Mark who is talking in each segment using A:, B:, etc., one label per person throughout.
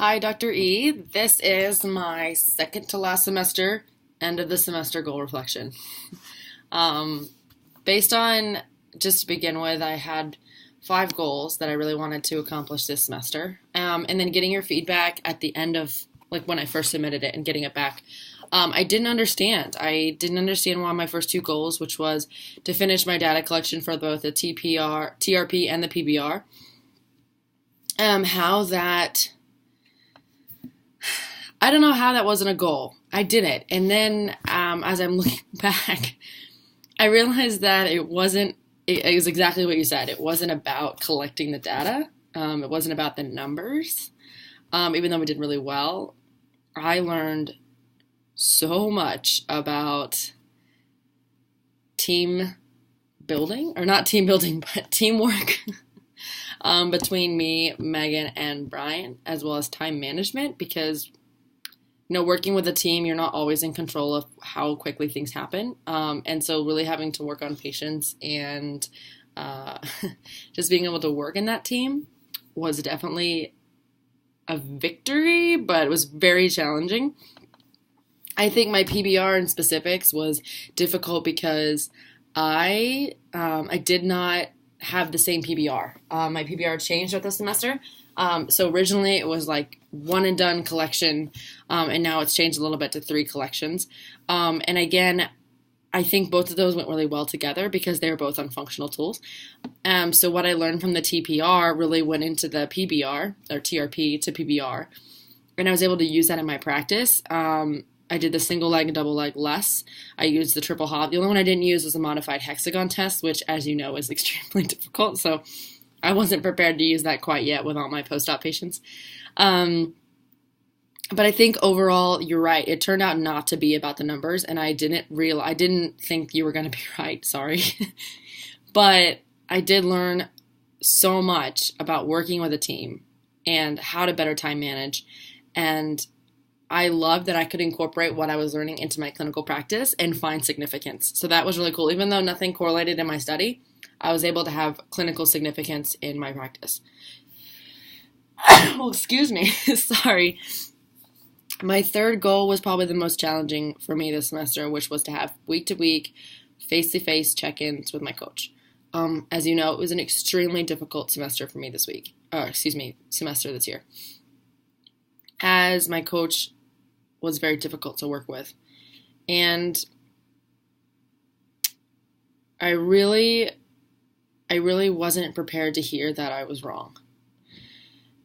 A: Hi, Dr. E. This is my second to last semester, end of the semester goal reflection. Um, Based on, just to begin with, I had five goals that I really wanted to accomplish this semester. And then getting your feedback at the end of, like when I first submitted it and getting it back. I didn't understand. I didn't understand why my first two goals, which was to finish my data collection for both the TRP and the PBR, how that I don't know how that wasn't a goal. I did it. And then as I'm looking back, I realized that it was exactly what you said. It wasn't about collecting the data. It wasn't about the numbers. Even though we did really well, I learned so much about team building, or not team building, but teamwork between me, Megan, and Brian, as well as time management, because working with a team, you're not always in control of how quickly things happen. And so really having to work on patience and uh, just being able to work in that team was definitely a victory, but it was very challenging. I think my PBR in specifics was difficult because I did not have the same PBR. My PBR changed throughout the semester. So originally it was like one and done collection, and now it's changed a little bit to three collections. And again, I think both of those went really well together because they were both on functional tools. So what I learned from the TPR really went into the PBR, or TRP to PBR, and I was able to use that in my practice. I did the single leg and double leg less. I used the triple hop. The only one I didn't use was a modified hexagon test, which, as you know, is extremely difficult. So I wasn't prepared to use that quite yet with all my post-op patients. But I think overall, you're right. It turned out not to be about the numbers, and I didn't think you were going to be right. Sorry. But I did learn so much about working with a team and how to better time manage. And I loved that I could incorporate what I was learning into my clinical practice and find significance. So that was really cool. Even though nothing correlated in my study, I was able to have clinical significance in my practice. Oh, excuse me. Sorry. My third goal was probably the most challenging for me this semester, which was to have week-to-week, face-to-face check-ins with my coach. As you know, it was an extremely difficult semester for me semester this year. As my coach was very difficult to work with. And I really wasn't prepared to hear that I was wrong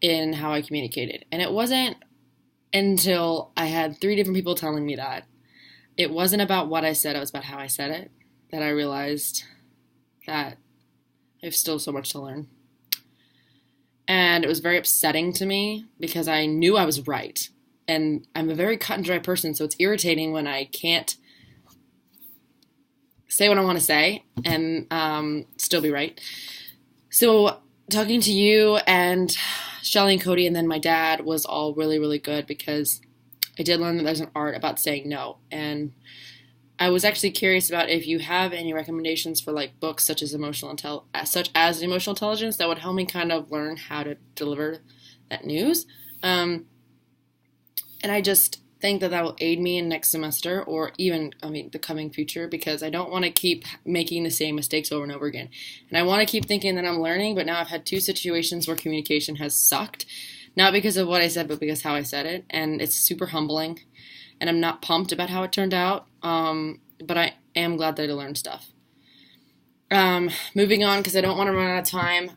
A: in how I communicated. And it wasn't until I had three different people telling me that it wasn't about what I said, it was about how I said it, that I realized that I have still so much to learn. And it was very upsetting to me because I knew I was right. And I'm a very cut and dry person, so it's irritating when I can't say what I want to say and still be right. So talking to you and Shelly and Cody and then my dad was all really, really good because I did learn that there's an art about saying no. And I was actually curious about if you have any recommendations for like books such as Emotional Intelligence that would help me kind of learn how to deliver that news. And I just think that will aid me in next semester or even, the coming future because I don't want to keep making the same mistakes over and over again. And I want to keep thinking that I'm learning, but now I've had two situations where communication has sucked. Not because of what I said, but because how I said it. And it's super humbling. And I'm not pumped about how it turned out. But I am glad that I learned stuff. Moving on, because I don't want to run out of time.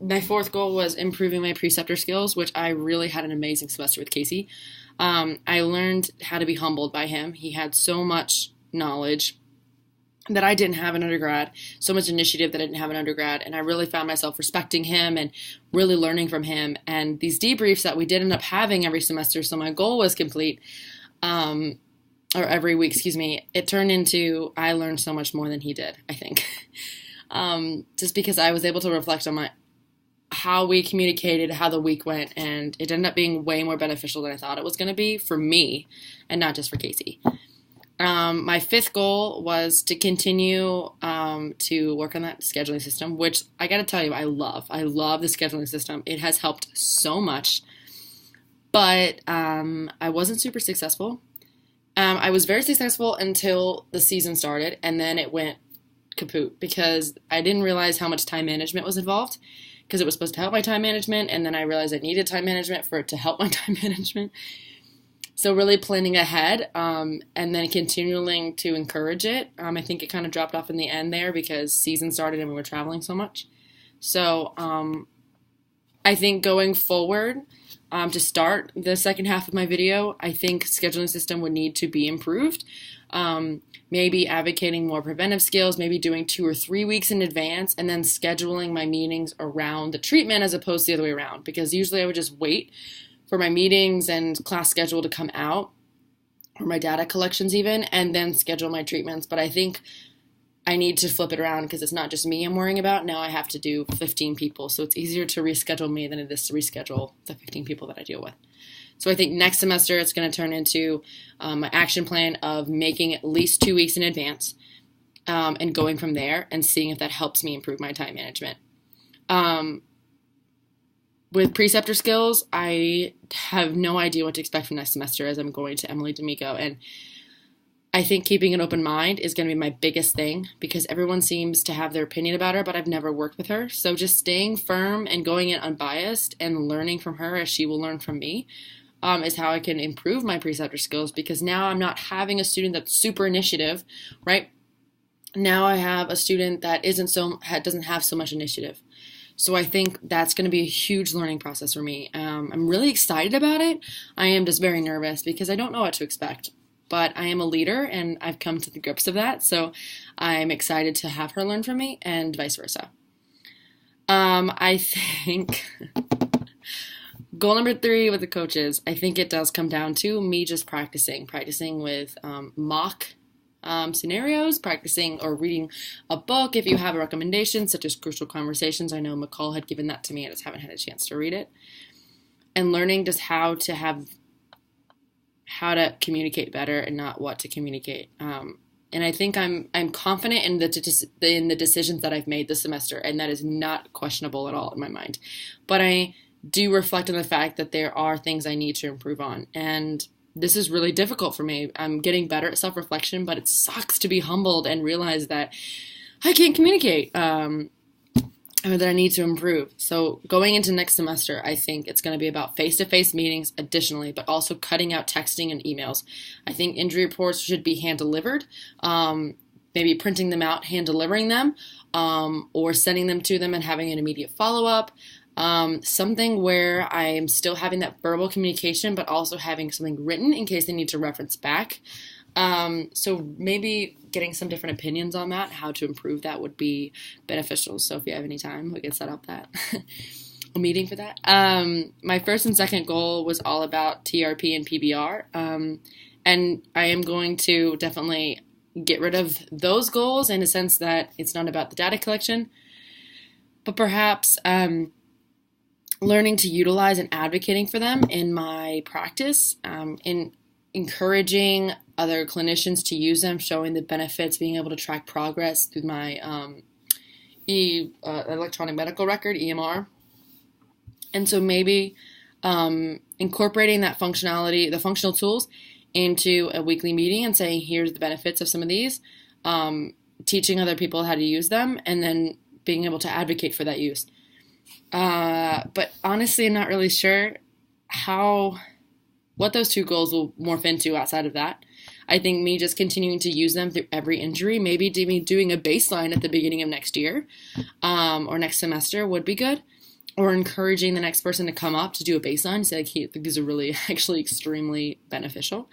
A: My fourth goal was improving my preceptor skills, which I really had an amazing semester with Casey. I learned how to be humbled by him. He had so much knowledge that I didn't have in undergrad, so much initiative that I didn't have in undergrad, and I really found myself respecting him and really learning from him. And these debriefs that we did end up having every semester, so my goal was complete, or every week, it turned into I learned so much more than he did, I think. Just because I was able to reflect on how we communicated, how the week went, and it ended up being way more beneficial than I thought it was going to be for me and not just for Casey. My fifth goal was to continue to work on that scheduling system, which I got to tell you, I love. I love the scheduling system. It has helped so much. But I wasn't super successful. I was very successful until the season started, and then it went kaput because I didn't realize how much time management was involved because it was supposed to help my time management, and then I realized I needed time management for it to help my time management. So really planning ahead and then continuing to encourage it. I think it kind of dropped off in the end there because season started and we were traveling so much. So I think going forward, to start the second half of my video, I think scheduling system would need to be improved. Maybe advocating more preventive skills, maybe doing 2 or 3 weeks in advance, and then scheduling my meetings around the treatment as opposed to the other way around. Because usually I would just wait for my meetings and class schedule to come out, or my data collections even, and then schedule my treatments. But I think I need to flip it around because it's not just me I'm worrying about. Now I have to do 15 people. So it's easier to reschedule me than it is to reschedule the 15 people that I deal with. So I think next semester it's going to turn into my action plan of making at least 2 weeks in advance and going from there and seeing if that helps me improve my time management. With preceptor skills, I have no idea what to expect from next semester as I'm going to Emily D'Amico. And I think keeping an open mind is going to be my biggest thing because everyone seems to have their opinion about her, but I've never worked with her. So just staying firm and going in unbiased and learning from her as she will learn from me is how I can improve my preceptor skills because now I'm not having a student that's super initiative, right? Now I have a student that doesn't have so much initiative. So I think that's going to be a huge learning process for me. I'm really excited about it. I am just very nervous because I don't know what to expect. But I am a leader, and I've come to the grips of that. So I'm excited to have her learn from me, and vice versa. I think goal number 3 with the coaches, I think it does come down to me just practicing with mock scenarios, practicing or reading a book if you have a recommendation, such as Crucial Conversations. I know McCall had given that to me. I just haven't had a chance to read it. And learning just how to communicate better and not what to communicate. And I think I'm confident in the decisions that I've made this semester, and that is not questionable at all in my mind. But I do reflect on the fact that there are things I need to improve on. And this is really difficult for me. I'm getting better at self-reflection, but it sucks to be humbled and realize that I can't communicate. Or that I need to improve. So going into next semester, I think it's going to be about face-to-face meetings additionally, but also cutting out texting and emails. I think injury reports should be hand-delivered, maybe printing them out, hand-delivering them, or sending them to them and having an immediate follow-up. Something where I am still having that verbal communication, but also having something written in case they need to reference back. So maybe getting some different opinions on that, how to improve that would be beneficial. So if you have any time, we can set up that a meeting for that. My first and second goal was all about TRP and PBR. And I am going to definitely get rid of those goals in a sense that it's not about the data collection, but perhaps, learning to utilize and advocating for them in my practice, in encouraging other clinicians to use them, showing the benefits, being able to track progress through my electronic medical record, EMR. And so maybe incorporating that functionality, the functional tools, into a weekly meeting and saying, here's the benefits of some of these, teaching other people how to use them, and then being able to advocate for that use. But honestly, I'm not really sure what those 2 goals will morph into outside of that. I think me just continuing to use them through every injury, maybe doing a baseline at the beginning of next year or next semester would be good, or encouraging the next person to come up to do a baseline. Say, like, hey, these are really actually extremely beneficial.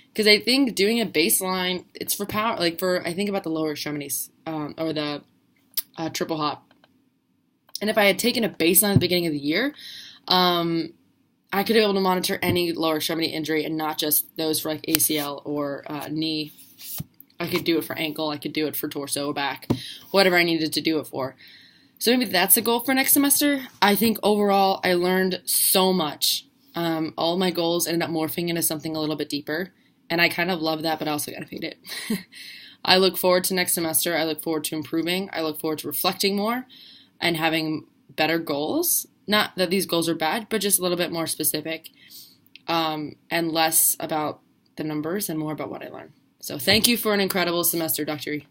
A: Because I think doing a baseline, it's for power, I think about the lower extremities or the triple hop. And if I had taken a baseline at the beginning of the year, I could be able to monitor any lower extremity injury and not just those for like ACL or knee. I could do it for ankle. I could do it for torso or back, whatever I needed to do it for. So maybe that's a goal for next semester. I think overall I learned so much. All my goals ended up morphing into something a little bit deeper. And I kind of love that, but I also got to hate it. I look forward to next semester. I look forward to improving. I look forward to reflecting more and having better goals. Not that these goals are bad, but just a little bit more specific. and less about the numbers and more about what I learned. So thank you for an incredible semester, Dr. E.